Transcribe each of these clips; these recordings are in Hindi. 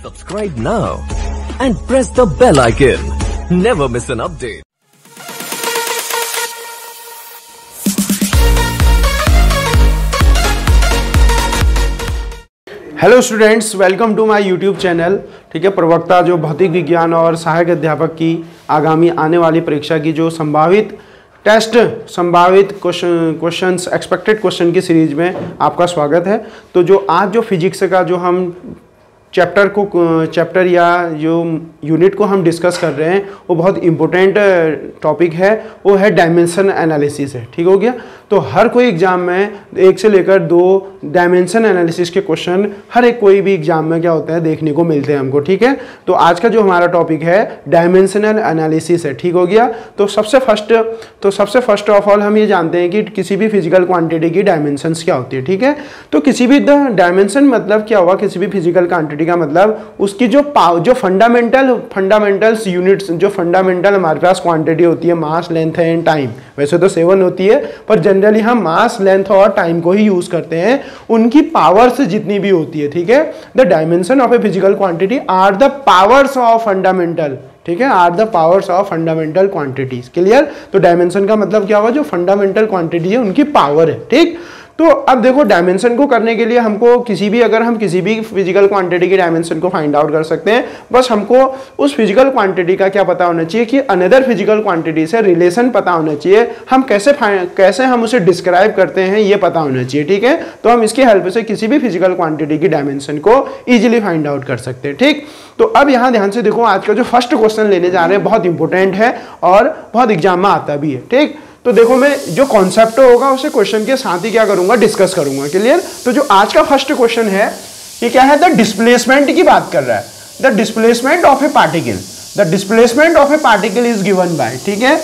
Subscribe now and press the bell icon. Never miss an update. Hello students, welcome to my YouTube channel. ठीक है, प्रवक्ता जो भौतिक विज्ञान और सहायक अध्यापक की आगामी आने वाली परीक्षा की जो संभावित टेस्ट, संभावित क्वेश्चंस, एक्सपेक्टेड क्वेश्चन की सीरीज में आपका स्वागत है। तो जो आज जो फिजिक्स का जो हम चैप्टर या जो यूनिट को हम डिस्कस कर रहे हैं वो बहुत इम्पोर्टेंट टॉपिक है, वो है डायमेंशन एनालिसिस है। ठीक हो गया। तो हर कोई एग्जाम में 1 से लेकर 2 डायमेंशन एनालिसिस के क्वेश्चन हर एक कोई भी एग्जाम में क्या होता है देखने को मिलते हैं हमको। ठीक है, तो आज का जो हमारा टॉपिक है डायमेंशनल एनालिसिस है। ठीक हो गया। तो सबसे फर्स्ट ऑफ ऑल हम ये जानते हैं कि किसी भी फिजिकल क्वांटिटी की डायमेंशंस क्या होती है। ठीक है, तो किसी भी डायमेंशन मतलब क्या हुआ, किसी भी फिजिकल क्वांटिटी का मतलब उसकी जो फंडामेंटल्स यूनिट्स, जो फंडामेंटल हमारे पास क्वांटिटी होती है, मास, लेंथ एंड टाइम। वैसे तो 7 होती है, पर जनरली हम मास, लेंथ और टाइम को ही यूज करते हैं। उनकी पावर्स जितनी भी होती है, ठीक है, the dimension of a physical quantity are the powers of fundamental, ठीक है, are the powers of fundamental quantities. Clear. तो डायमेंशन का मतलब क्या हुआ, जो फंडामेंटल क्वांटिटी है उनकी पावर है। ठीक। तो अब देखो, डायमेंशन को करने के लिए हमको अगर हम किसी भी फिजिकल क्वांटिटी की डायमेंशन को फाइंड आउट कर सकते हैं। बस हमको उस फिजिकल क्वांटिटी का क्या पता होना चाहिए कि अनदर फिजिकल क्वांटिटी से रिलेशन पता होना चाहिए। हम कैसे हम उसे डिस्क्राइब करते हैं ये पता होना चाहिए। ठीक है, तो हम इसकी हेल्प से किसी भी फिजिकल क्वांटिटी की डायमेंशन को ईजिली फाइंड आउट कर सकते हैं। ठीक। तो अब यहाँ ध्यान से देखो, आज का जो फर्स्ट क्वेश्चन लेने जा रहे हैं बहुत इंपॉर्टेंट है और बहुत एग्जाम में आता भी है। ठीक। तो देखो, मैं जो कॉन्सेप्ट होगा उसे क्वेश्चन के साथ ही क्या करूंगा, डिस्कस करूंगा। क्लियर। तो जो आज का फर्स्ट क्वेश्चन है ये क्या है, द डिस्प्लेसमेंट की बात कर रहा है। The displacement of A particle, the displacement of A particle is given by, ठीक है,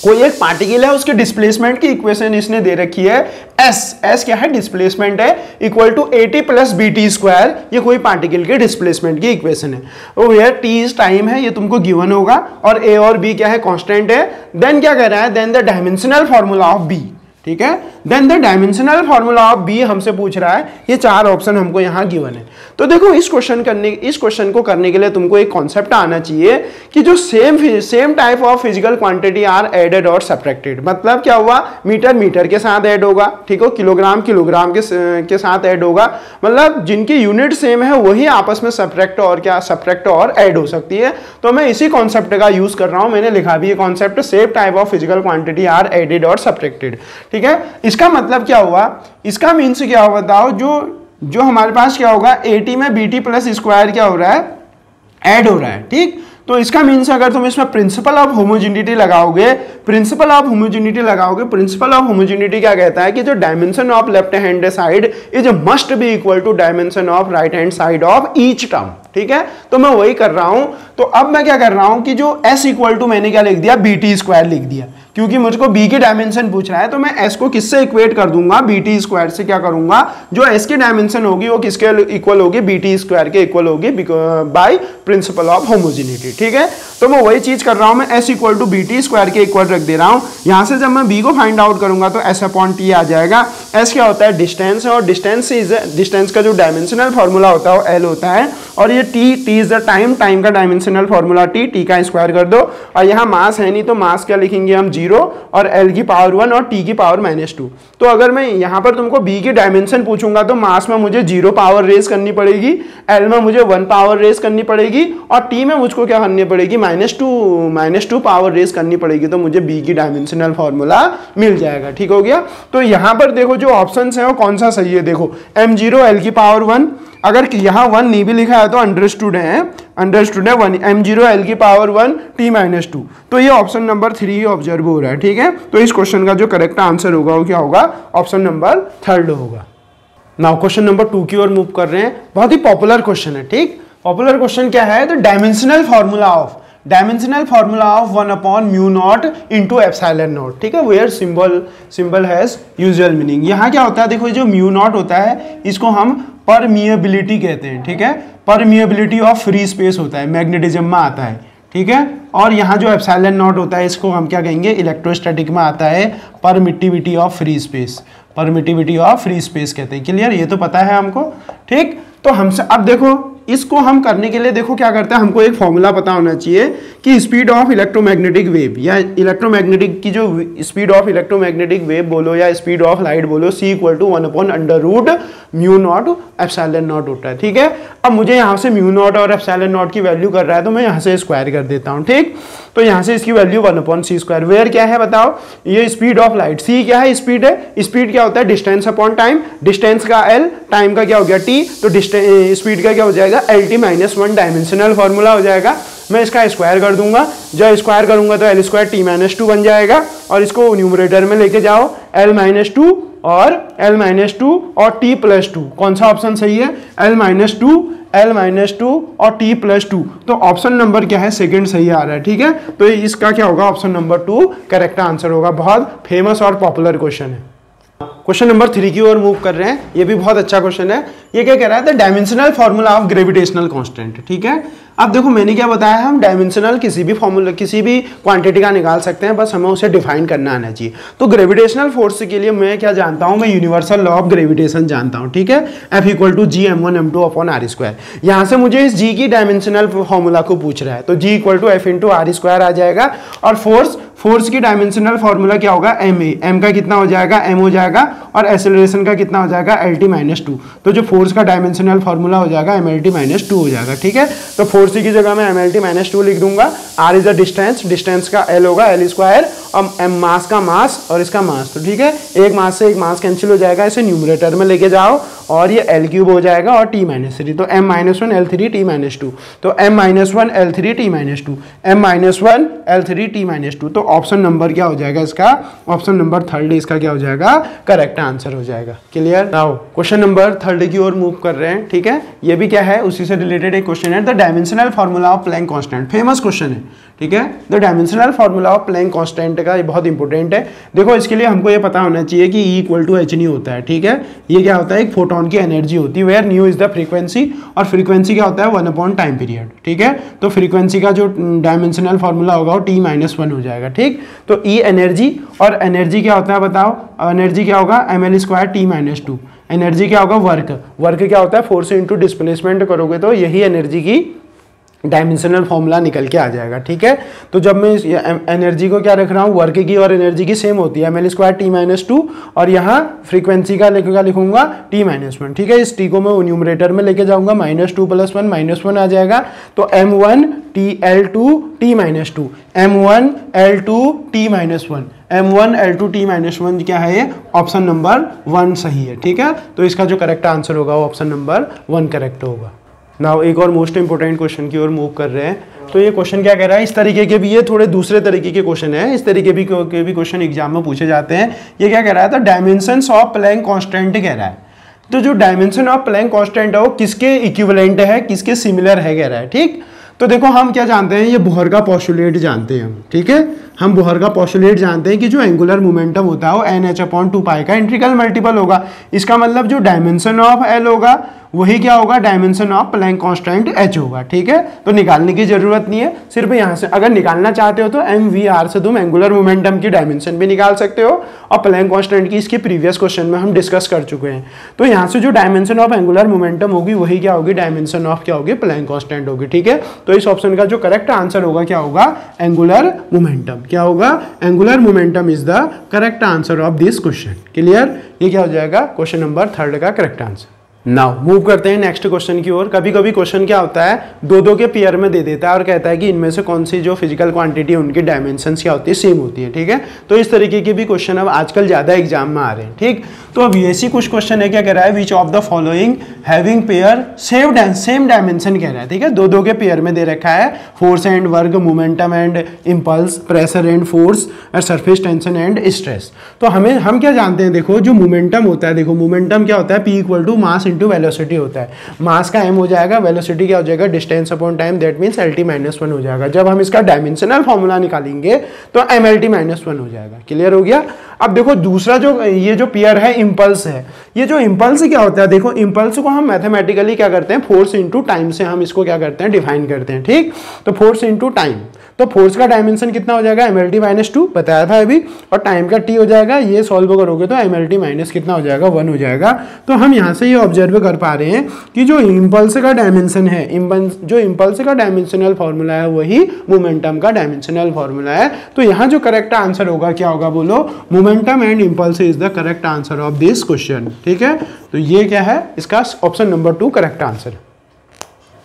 कोई एक पार्टिकल है, उसके डिस्प्लेसमेंट की इक्वेशन इसने दे रखी है एस क्या है, डिस्प्लेसमेंट है, equal to AT + BT square. ये कोई पार्टिकल के डिस्प्लेसमेंट की इक्वेशन है। वो वेयर T इज टाइम है, ये तुमको गिवन होगा, और A और B क्या है, कांस्टेंट है। देन क्या कह रहा है, then the dimensional formula of B, ठीक है, then the dimensional formula of B हमसे पूछ रहा है। ये 4 ऑप्शन हमको यहाँ गिवन है। तो देखो, इस क्वेश्चन को करने के लिए तुमको एक कॉन्सेप्ट आना चाहिए कि जो same type of physical quantity are added और सब्ट्रैक्टेड। मतलब क्या हुआ, मीटर के साथ ऐड होगा, ठीक हो, किलोग्राम के साथ ऐड होगा। मतलब जिनकी यूनिट सेम है वही आपस में सब्ट्रैक्ट और ऐड हो सकती है। तो मैं इसी कॉन्सेप्ट का यूज कर रहा हूं, मैंने लिखा भी ये concept, same type of physical quantity are added और सब्ट्रैक्टेड। ठीक है, इसका मतलब क्या हुआ, इसका मीन्स क्या हुआ बताओ, जो हमारे पास क्या होगा, AT में BT + स्क्वायर क्या हो रहा है, ऐड हो रहा है। ठीक। तो इसका मीन्स अगर तुम इसमें प्रिंसिपल ऑफ होमोजेनिटी लगाओगे, प्रिंसिपल ऑफ होमोजेनिटी क्या कहता है कि जो dimension of left hand side is must be equal to dimension of right hand side of each term. ठीक है, तो मैं वही कर रहा हूं। तो अब मैं क्या कर रहा हूं कि जो S = मैंने क्या लिख दिया, BT स्क्वायर लिख दिया, क्योंकि मुझको B की डायमेंशन पूछ रहा है। तो मैं S को किससे इक्वेट कर दूंगा, BT स्क्वायर से। क्या करूंगा, जो S की डायमेंशन होगी वो किसके इक्वल होगी, BT स्क्वायर के इक्वल होगी बाय प्रिंसिपल ऑफ होमोजेनिटी। ठीक है, तो मैं वही चीज कर रहा हूं, मैं S = BT स्क्वायर के इक्वल रख दे रहा हूं। यहां से जब मैं B को फाइंड आउट करूंगा तो S/T आ जाएगा। S क्या होता है, डिस्टेंस है, और डिस्टेंस का जो डायमेंशनल फॉर्मूला होता है वो L होता है, और ये T इज द टाइम का डायमेंशनल फॉर्मूला T का स्क्वायर कर दो। और यहाँ मास है नहीं, तो मास क्या लिखेंगे हम, 0, और L की पावर 1 और T की पावर -2। तो अगर मैं यहाँ पर तुमको B की डायमेंशन पूछूंगा तो मास में मुझे 0 पावर रेज करनी पड़ेगी, L में मुझे 1 पावर रेज करनी पड़ेगी, और T में मुझको क्या करनी पड़ेगी, -2 पावर रेज करनी पड़ेगी। तो मुझे B की डायमेंशनल फॉर्मूला मिल जाएगा। ठीक हो गया। तो यहाँ पर देखो, जो ऑप्शन है वो कौन सा सही है, देखो m0 L की पावर 1, अगर यहाँ 1 नहीं भी लिखा है तो अंडरस्टूड है 1, m0 L की पावर 1 T -2। तो ये ऑप्शन नंबर 3 ऑब्जर्व हो रहा है। ठीक है, तो इस क्वेश्चन का जो करेक्ट आंसर होगा वो क्या होगा, ऑप्शन नंबर 3 होगा। नाउ क्वेश्चन नंबर 2 की ओर मूव कर रहे हैं। बहुत ही पॉपुलर क्वेश्चन है। ठीक, पॉपुलर क्वेश्चन क्या है, the dimensional formula of 1/μ0 into ε0। ठीक है, where symbol has usual meaning. यहाँ क्या होता है, देखो जो μ0 होता है इसको हम परमिएबिलिटी कहते हैं। ठीक है, परमिएबिलिटी ऑफ फ्री स्पेस होता है, मैग्नेटिज्म में आता है। ठीक है, और यहाँ जो ε0 होता है इसको हम क्या कहेंगे, इलेक्ट्रोस्टैटिक में आता है परमिटिविटी ऑफ फ्री स्पेस, कहते हैं। क्लियर, ये तो पता है हमको। ठीक, तो हमसे अब देखो इसको हम करने के लिए देखो क्या करते हैं, हमको एक फॉर्मूला पता होना चाहिए कि स्पीड ऑफ इलेक्ट्रोमैग्नेटिक वेव या इलेक्ट्रोमैग्नेटिक की जो स्पीड ऑफ इलेक्ट्रोमैग्नेटिक वेव बोलो या स्पीड ऑफ लाइट बोलो, C = 1/√μ0 ε0 होता है। ठीक है, अब मुझे यहाँ से μ0 और ε0 की वैल्यू कर रहा है तो मैं यहाँ से स्क्वायर कर देता हूँ। ठीक, तो यहाँ से इसकी वैल्यू 1/c²। वेयर क्या है बताओ, ये स्पीड ऑफ लाइट, C क्या है, स्पीड है। स्पीड क्या होता है, डिस्टेंस अपॉन टाइम, डिस्टेंस का L, टाइम का क्या हो गया T, तो स्पीड का क्या हो जाएगा LT-1, डायमेंशनल फॉर्मूला हो जाएगा। मैं इसका स्क्वायर कर दूंगा, जब स्क्वायर करूंगा तो L² T-2 बन जाएगा और इसको न्यूमरेटर में लेके जाओ, L-2 और L-2 और T+2, कौन सा ऑप्शन सही है, L-2 और T+2, तो ऑप्शन नंबर क्या है, सेकंड सही आ रहा है। ठीक है, तो इसका क्या होगा, ऑप्शन नंबर 2 करेक्ट आंसर होगा। बहुत फेमस और पॉपुलर क्वेश्चन है। क्वेश्चन नंबर 3 की ओर मूव कर रहे हैं, ये भी बहुत अच्छा क्वेश्चन है। ये क्या कह रहा है, the dimensional formula of gravitational constant. ठीक है, अब देखो मैंने क्या बताया, हम डायमेंशनल किसी भी फॉर्मूला किसी भी क्वांटिटी का निकाल सकते हैं, बस हमें उसे डिफाइन करना आना चाहिए। तो ग्रेविटेशनल फोर्स के लिए मैं क्या जानता हूं, मैं यूनिवर्सल लॉ ऑफ ग्रेविटेशन जानता हूं। ठीक है, F = G(m1m2)/r²। यहां से मुझे इस G की डायमेंशनल फॉर्मूला को पूछ रहा है, तो G = F × r² आ जाएगा। और फोर्स की डायमेंशनल फॉर्मूला क्या होगा, m का कितना हो जाएगा, m हो जाएगा, और एक्सेलरेशन का कितना हो जाएगा, LT-2। तो जो फोर्स का डायमेंशनल फॉर्मूला हो जाएगा MLT-2 हो जाएगा। ठीक है, तो फोर्स की जगह मैं MLT-2 लिख दूंगा। r is the distance, distance का L होगा L², और m मास का मास और इसका मास। तो ठीक है, एक मास से एक मास कैंसिल हो जाएगा, इसे न्यूमरेटर में लेके जाओ और ये L³ हो जाएगा और T-3, तो m-1 L3 T-2, तो m-1 L3 T-2, m-1 L3 T-2। तो ऑप्शन नंबर क्या हो जाएगा इसका, ऑप्शन नंबर 3 इसका क्या हो जाएगा, करेक्ट आंसर हो जाएगा। क्लियर। नाउ क्वेश्चन नंबर 3 की ओर मूव कर रहे हैं। ठीक है, ये भी क्या है, उसी से रिलेटेड एक क्वेश्चन है, the dimensional formula of Planck constant. Famous question है। ठीक है, the dimensional formula of Planck constant का ये बहुत इंपॉर्टेंट है। देखो इसके लिए हमको ये पता होना चाहिए कि E = h होता है। ठीक है, ये क्या होता है, एक फोटोन की एनर्जी होती है, where nu is the frequency, और फ्रीक्वेंसी क्या होता है, 1/टाइम पीरियड। ठीक है, तो फ्रीक्वेंसी का जो डायमेंशनल फॉर्मूला होगा वो T-1 हो जाएगा। ठीक, तो E एनर्जी, और एनर्जी क्या होता है बताओ, एनर्जी क्या होगा, mL² T-2। एनर्जी क्या होगा, वर्क क्या होता है, फोर्स इंटू डिस्प्लेसमेंट करोगे तो यही एनर्जी की डायमेंशनल फॉर्मूला निकल के आ जाएगा। ठीक है, तो जब मैं एनर्जी को क्या रख रहा हूँ, वर्क की और एनर्जी की सेम होती है, mL² T-2, और यहाँ फ्रीक्वेंसी का लिखूंगा T-1। ठीक है, इस T को मैं न्यूमरेटर में लेके जाऊंगा, -2 + 1 -1 आ जाएगा, तो m1 L2 T-2, m1 L2 T-1, m1 L2 T-1 क्या है, ऑप्शन नंबर 1 सही है। ठीक है, तो इसका जो करेक्ट आंसर होगा वो ऑप्शन नंबर 1 करेक्ट होगा। नाउ एक और मोस्ट इंपोर्टेंट क्वेश्चन की ओर मूव कर रहे हैं। तो ये क्वेश्चन क्या कह रहा है, इस तरीके के भी, ये थोड़े दूसरे तरीके के क्वेश्चन है, इस तरीके के भी क्वेश्चन एग्जाम में पूछे जाते हैं। ये क्या कह रहा है, तो डायमेंशंस ऑफ प्लैंक कांस्टेंट कह रहा है। तो जो डायमेंशन ऑफ प्लैंक कांस्टेंट है वो किसके इक्विवेलेंट है, किसके सिमिलर है कह रहा है। ठीक, तो देखो हम क्या जानते हैं, ये बोहर का पोस्टुलेट जानते हैं हम। ठीक है, हम बोहर का पोस्टुलेट जानते हैं कि जो एंगुलर मोमेंटम होता है वो NH/2π का इंटीग्रल मल्टीपल होगा। इसका मतलब जो डायमेंशन ऑफ L होगा वही क्या होगा, dimension of Planck constant H होगा। ठीक है, तो निकालने की जरूरत नहीं है, सिर्फ यहाँ से अगर निकालना चाहते हो तो mvr से तुम एंगुलर मोमेंटम की डायमेंशन भी निकाल सकते हो, और प्लैंक कांस्टेंट की इसके प्रीवियस क्वेश्चन में हम डिस्कस कर चुके हैं। तो यहाँ से जो डायमेंशन ऑफ एंगुलर मोमेंटम होगी वही क्या होगी, डायमेंशन ऑफ क्या होगी, प्लैंक कांस्टेंट होगी। ठीक है, तो इस ऑप्शन का जो करेक्ट आंसर होगा क्या होगा, एंगुलर मोमेंटम। क्या होगा, angular momentum is the correct answer of this question. Clear, ये क्या हो जाएगा, क्वेश्चन नंबर 3 का करेक्ट आंसर। नाउ मूव करते हैं नेक्स्ट क्वेश्चन की ओर। कभी कभी क्वेश्चन क्या होता है, दो के पेयर में दे देता है और कहता है कि इनमें से कौन सी जो फिजिकल क्वांटिटी है उनकी डायमेंशंस क्या होती है, सेम होती है। ठीक है, तो इस तरीके के भी क्वेश्चन अब आजकल ज्यादा एग्जाम में आ रहे हैं। ठीक, तो अब ऐसी कुछ क्वेश्चन है, क्या कह रहा है, which of the following having pair same dimension कह रहा है। ठीक है, दो के पेयर में दे रखा है, force and work, momentum and impulse, pressure and force, और सरफेस टेंशन एंड स्ट्रेस। तो हम क्या जानते हैं, देखो जो मोमेंटम होता है, देखो मोमेंटम क्या होता है, P = मास इंटू वेलोसिटी होता है। मास का m हो जाएगा, वेलोसिटी क्या हो जाएगा, distance upon time, that means LT-1 हो जाएगा। जब हम इसका डायमेंशनल फॉर्मूला निकालेंगे तो MLT-1 हो जाएगा। क्लियर हो गया। अब देखो दूसरा जो ये जो पेयर है इंपल्स है, ये जो इंपल्स क्या होता है, देखो इंपल्स को हम मैथमेटिकली क्या करते हैं, फोर्स इंटू टाइम से हम इसको क्या करते हैं, डिफाइन करते हैं। ठीक, तो फोर्स इंटू टाइम, तो फोर्स का डायमेंशन कितना हो जाएगा, mlt माइनस 2 बताया था अभी, और टाइम का t हो जाएगा, ये सॉल्व करोगे तो mlt माइनस कितना हो जाएगा, 1 हो जाएगा। तो हम यहाँ से ये ऑब्जर्व कर पा रहे हैं कि जो इम्पल्स का डायमेंशन है, जो इम्पल्स का डायमेंशनल फॉर्मूला है वही मोमेंटम का डायमेंशनल फॉर्मूला है। तो यहाँ जो करेक्ट आंसर होगा क्या होगा बोलो, momentum and impulse is the correct answer of this question. ठीक है, तो ये क्या है, इसका option number 2 correct answer.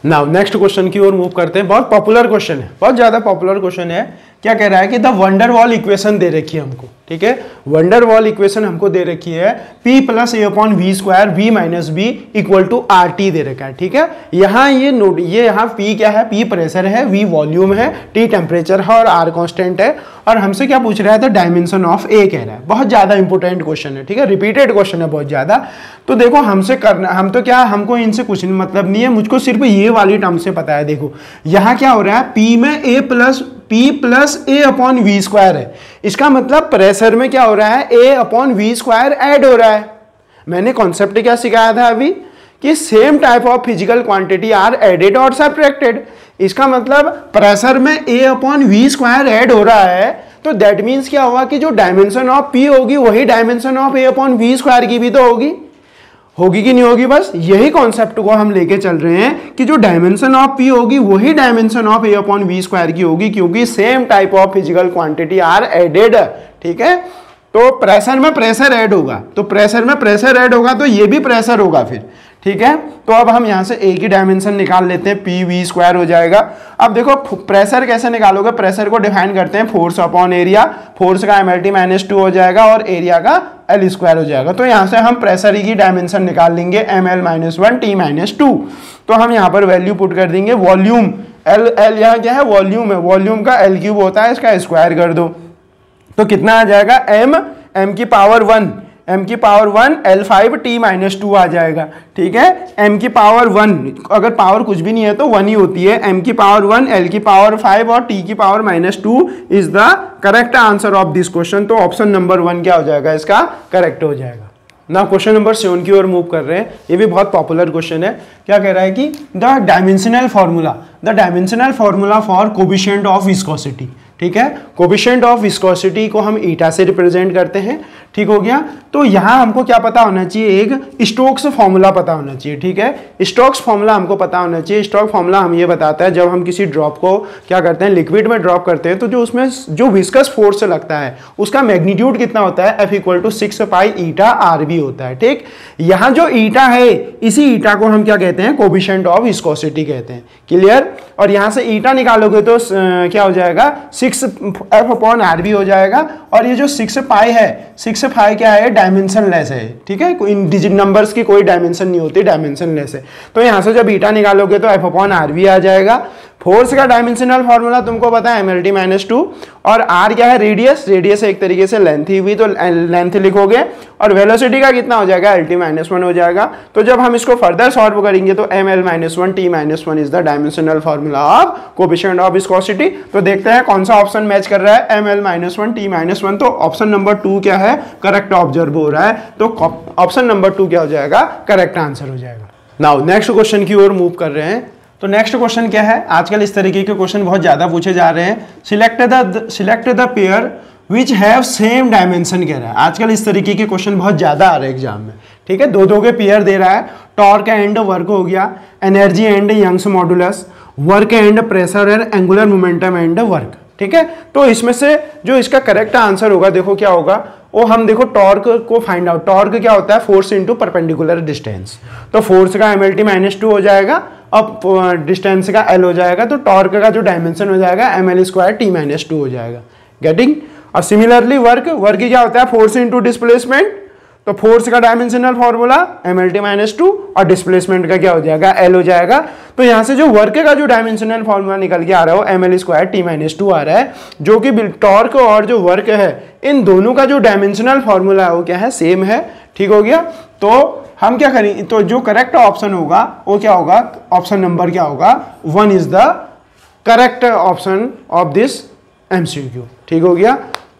Now next question की ओर मूव करते हैं। बहुत पॉपुलर क्वेश्चन है, बहुत ज्यादा पॉपुलर क्वेश्चन है। क्या कह रहा है कि द वंडर वॉल इक्वेशन दे रखी है हमको, ठीक है, वंडर वॉल इक्वेशन हमको दे रखी है, P plus A/V² V minus B equal to RT दे रखा है। ठीक है, यहाँ ये नोट, ये यहाँ P क्या है, P प्रेशर है, V वॉल्यूम है, T टेम्परेचर है और R कांस्टेंट है। और हमसे क्या पूछ रहा है, तो डायमेंशन ऑफ A कह रहा है। बहुत ज्यादा इंपॉर्टेंट क्वेश्चन है, ठीक है, रिपीटेड क्वेश्चन है बहुत ज्यादा। तो देखो हमसे करना, हम तो क्या, हमको इनसे कुछ मतलब नहीं है, मुझको सिर्फ ये वाली टर्म से पता है। देखो यहाँ क्या हो रहा है, P में P प्लस A/V² है, इसका मतलब प्रेशर में क्या हो रहा है, A/V² ऐड हो रहा है। मैंने कॉन्सेप्ट क्या सिखाया था अभी, कि same type of physical quantity are added और सब्ट्रैक्टेड। इसका मतलब प्रेशर में A/V² ऐड हो रहा है, तो दैट मीन्स क्या हुआ कि जो डायमेंशन ऑफ P होगी वही डायमेंशन ऑफ A/V² की भी तो होगी कि नहीं होगी। बस यही कॉन्सेप्ट को हम लेके चल रहे हैं कि जो डायमेंशन ऑफ P होगी वही डायमेंशन ऑफ A/V² की होगी, क्योंकि same type of physical quantity are added. ठीक है, तो प्रेशर में प्रेशर ऐड होगा, तो प्रेशर में प्रेशर ऐड होगा तो ये भी प्रेशर होगा फिर। ठीक है, तो अब हम यहां से A की डायमेंशन निकाल लेते हैं, PV² हो जाएगा। अब देखो प्रेशर कैसे निकालोगे, प्रेशर को डिफाइन करते हैं फोर्स अपॉन एरिया, फोर्स का mlt माइनस 2 हो जाएगा और एरिया का L² हो जाएगा। तो यहां से हम प्रेशर की डायमेंशन निकाल लेंगे, ml माइनस 1 T माइनस 2। तो हम यहाँ पर वैल्यू पुट कर देंगे, वॉल्यूम L यहाँ क्या है, वॉल्यूम है, वॉल्यूम का L³ होता है, इसका स्क्वायर कर दो तो कितना आ जाएगा, m की पावर 1 L5 T माइनस 2 आ जाएगा। ठीक है, m की पावर 1, अगर पावर कुछ भी नहीं है तो 1 ही होती है, m की पावर 1 L की पावर 5 और T की power minus 2 is the correct answer of this question. तो ऑप्शन नंबर 1 क्या हो जाएगा, इसका करेक्ट हो जाएगा। ना क्वेश्चन नंबर 7 की ओर मूव कर रहे हैं। ये भी बहुत पॉपुलर क्वेश्चन है। क्या कह रहा है कि the dimensional formula for coefficient of viscosity. ठीक है, कोफिशिएंट ऑफ विस्कोसिटी को हम ईटा से रिप्रेजेंट करते हैं। ठीक हो गया, तो यहाँ हमको क्या पता होना चाहिए, एक स्टोक्स फॉर्मूला पता होना चाहिए। ठीक है, स्टोक्स फॉर्मूला हमको पता होना चाहिए। स्टोक्स फॉर्मूला हम ये बताता है, जब हम किसी ड्रॉप को क्या करते हैं, लिक्विड में ड्रॉप करते हैं, तो जो उसमें जो विस्कस फोर्स लगता है उसका मैग्नीट्यूड कितना होता है, F = 6 पाई ईटा RB होता है। ठीक, यहाँ जो ईटा है, इसी ईटा को हम क्या कहते हैं, कोफिशिएंट ऑफ विस्कोसिटी कहते हैं। क्लियर, और यहाँ से ईटा निकालोगे तो क्या हो जाएगा, 6F/RB हो जाएगा। और ये जो 6 पाई है, 6 पाई क्या है, डायमेंशन लेस है। ठीक है, इन डिजिट नंबर्स की कोई डायमेंशन नहीं होती, डायमेंशन लेस है। तो यहाँ से जब ईटा निकालोगे तो F/RB आ जाएगा। फोर्स का डायमेंशनल फॉर्मूला तुमको पता है, mlt माइनस 2, और r क्या है, रेडियस है एक तरीके से लेंथ ही हुई, तो लेंथ लिखोगे। और वेलोसिटी का कितना हो जाएगा, lt माइनस 1 हो जाएगा। तो जब हम इसको फर्दर सॉल्व करेंगे तो ml minus 1 T minus 1 is the dimensional formula of coefficient of viscosity. तो देखते हैं कौन सा ऑप्शन मैच कर रहा है, ml माइनस 1 T माइनस 1। तो ऑप्शन नंबर 2 क्या है, करेक्ट ऑब्जर्व हो रहा है। तो ऑप्शन नंबर 2 क्या हो जाएगा, करेक्ट आंसर हो जाएगा। नाउ नेक्स्ट क्वेश्चन की ओर मूव कर रहे हैं। तो नेक्स्ट क्वेश्चन क्या है, आजकल इस तरीके के क्वेश्चन बहुत ज्यादा पूछे जा रहे हैं। Select the pair which have same dimension कह रहा है। आजकल इस तरीके के क्वेश्चन बहुत ज्यादा आ रहे हैं एग्जाम में। ठीक है, दो के पेयर दे रहा है, टॉर्क एंड वर्क हो गया, energy and Young's modulus, work and pressure and angular momentum and work. ठीक है, तो इसमें से जो इसका करेक्ट आंसर होगा, देखो क्या होगा, वो हम देखो टॉर्क को फाइंड आउट। टॉर्क क्या होता है, फोर्स इनटू परपेंडिकुलर डिस्टेंस। तो फोर्स का mlt माइनस 2 हो जाएगा, अब डिस्टेंस का L हो जाएगा, तो टॉर्क का जो डायमेंशन हो जाएगा ml² T माइनस 2 हो जाएगा। गेटिंग। और सिमिलरली वर्क क्या होता है, फोर्स इनटू डिस्प्लेसमेंट। तो फोर्स का डायमेंशनल फॉर्मूला mlt माइनस 2 और डिस्प्लेसमेंट का क्या हो जाएगा, L हो जाएगा। तो यहां से जो वर्क का जो डायमेंशनल फॉर्मूला निकल के आ रहा है वो ml² T माइनस 2 आ रहा है, जो कि टॉर्क और जो वर्क है इन दोनों का जो डायमेंशनल फॉर्मूला है वो क्या है, सेम है। ठीक हो गया, तो हम क्या करें, तो जो करेक्ट ऑप्शन होगा वो क्या होगा, ऑप्शन नंबर क्या होगा, 1 is the correct option of this MCQ। ठीक हो गया,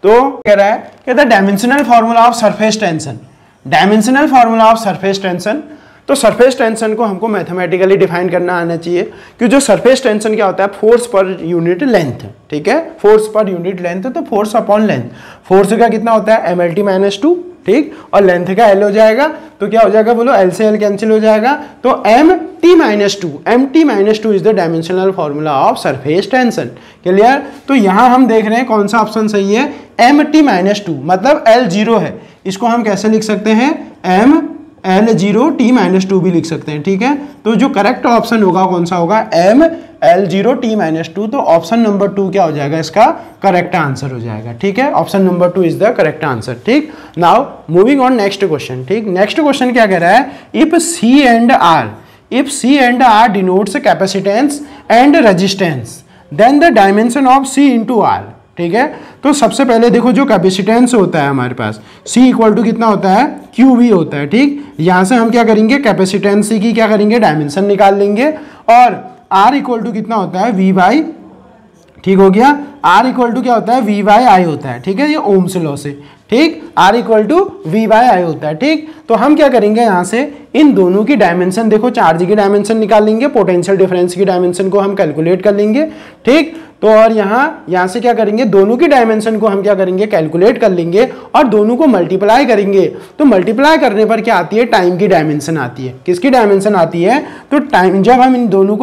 तो कह रहा है कि the dimensional formula of surface tension, dimensional formula of surface tension. तो सरफेस टेंशन को हमको मैथमेटिकली डिफाइन करना आना चाहिए कि जो सरफेस टेंशन क्या होता है, फोर्स पर यूनिट लेंथ, ठीक है, फोर्स पर यूनिट लेंथ, तो फोर्स अपॉन लेंथ, फोर्स का कितना होता है mlt-2, ठीक, और लेंथ का L हो जाएगा, तो क्या हो जाएगा बोलो, L से L कैंसिल हो जाएगा, तो mt-2 is the dimensional formula of surface tension. Clear? तो यहां हम देख रहे हैं कौन सा ऑप्शन सही है, mt-2, मतलब L 0 है, इसको हम कैसे लिख सकते हैं, L0t-2 भी लिख सकते हैं, ठीक है। तो जो करेक्ट ऑप्शन होगा कौन सा होगा, L0t-2, तो ऑप्शन नंबर 2 क्या हो जाएगा, इसका करेक्ट आंसर हो जाएगा, ठीक है, option number 2 is the correct answer, ठीक। Now moving on next question, ठीक, नेक्स्ट क्वेश्चन क्या कह रहा है, if C and R denotes capacitance and resistance, then the dimension of C into R, ठीक है। तो सबसे पहले देखो जो कैपेसिटेंस होता है हमारे पास, C इक्वल टू कितना होता है, QV होता है, ठीक। यहां से हम क्या करेंगे, कैपेसिटेंस C की क्या करेंगे, डायमेंशन निकाल लेंगे, और R इक्वल टू कितना होता है, V बाई, ठीक हो गया, R इक्वल टू क्या होता है, V बाई I होता है, ठीक है, ये ओम्स लॉ से, ठीक, R equal to V by I होता है, ठीक। तो हम क्या करेंगे, यहां से इन दोनों की डायमेंशन, देखो चार्ज की डायमेंशन निकाल लेंगे, पोटेंशियल डिफरेंस की डायमेंशन को हम कैलकुलेट कर लेंगे, ठीक। तो और यहां से क्या करेंगे, दोनों की डायमेंशन को हम क्या करेंगे, कैलकुलेट कर लेंगे, और दोनों को मल्टीप्लाई करेंगे, तो मल्टीप्लाई करने पर क्या आती है, टाइम की डायमेंशन आती है। किसकी डायमेंशन आती है, तो टाइम, जब हम इन दोनों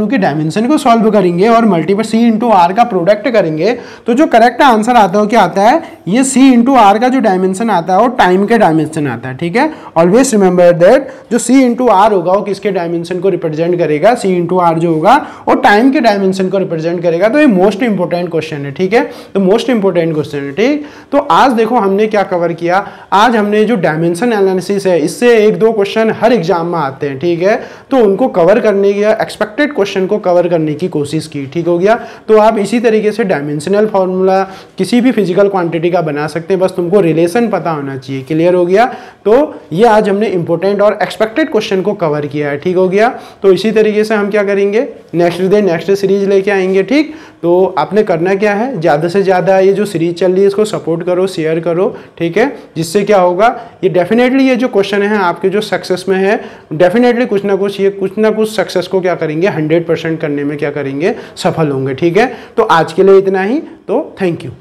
की डायमेंशन को सॉल्व करेंगे और मल्टीपल C इंटू आर का प्रोडक्ट करेंगे, तो जो करेक्ट आंसर आता है क्या आता है, ये C इंटू आर का जो डायमेंशन आता है वो टाइम के डायमेंशन आता है, ठीक है। ऑलवेज रिमेंबर दैट जो C इंटू आर होगा वो किसके डायमेंशन को रिप्रेजेंट करेगा, C इंटू आर जो होगा वो टाइम के डायमेंशन को रिप्रेजेंट करेगा। तो ये मोस्ट इंपोर्टेंट क्वेश्चन है, ठीक है, तो मोस्ट इंपोर्टेंट क्वेश्चन है, ठीक। तो आज देखो हमने क्या कवर किया, आज हमने जो डायमेंशन एनालिसिस है, इससे 1-2 क्वेश्चन हर एग्जाम में आते हैं, ठीक है, तो उनको कवर करने की, एक्सपेक्टेड क्वेश्चन को कवर करने की कोशिश की, ठीक हो गया। तो आप इसी तरीके से डायमेंशनल फॉर्मूला किसी भी फिजिकल क्वांटिटी का बना सकते हैं, बस तुमको रिलेशन पता होना चाहिए। क्लियर हो गया? तो ये आज हमने इंपॉर्टेंट और एक्सपेक्टेड क्वेश्चन को कवर किया है, ठीक हो गया। तो इसी तरीके से हम क्या करेंगे, नेक्स्ट डे नेक्स्ट सीरीज लेके आएंगे, ठीक। तो आपने करना क्या है, ज़्यादा से ज़्यादा ये जो सीरीज चल रही है इसको सपोर्ट करो, शेयर करो, ठीक है, जिससे क्या होगा, ये डेफिनेटली ये जो क्वेश्चन है आपके जो सक्सेस में है, डेफिनेटली कुछ ना कुछ सक्सेस को क्या करेंगे, 100% करने में क्या करेंगे, सफल होंगे, ठीक है। तो आज के लिए इतना ही, तो थैंक यू।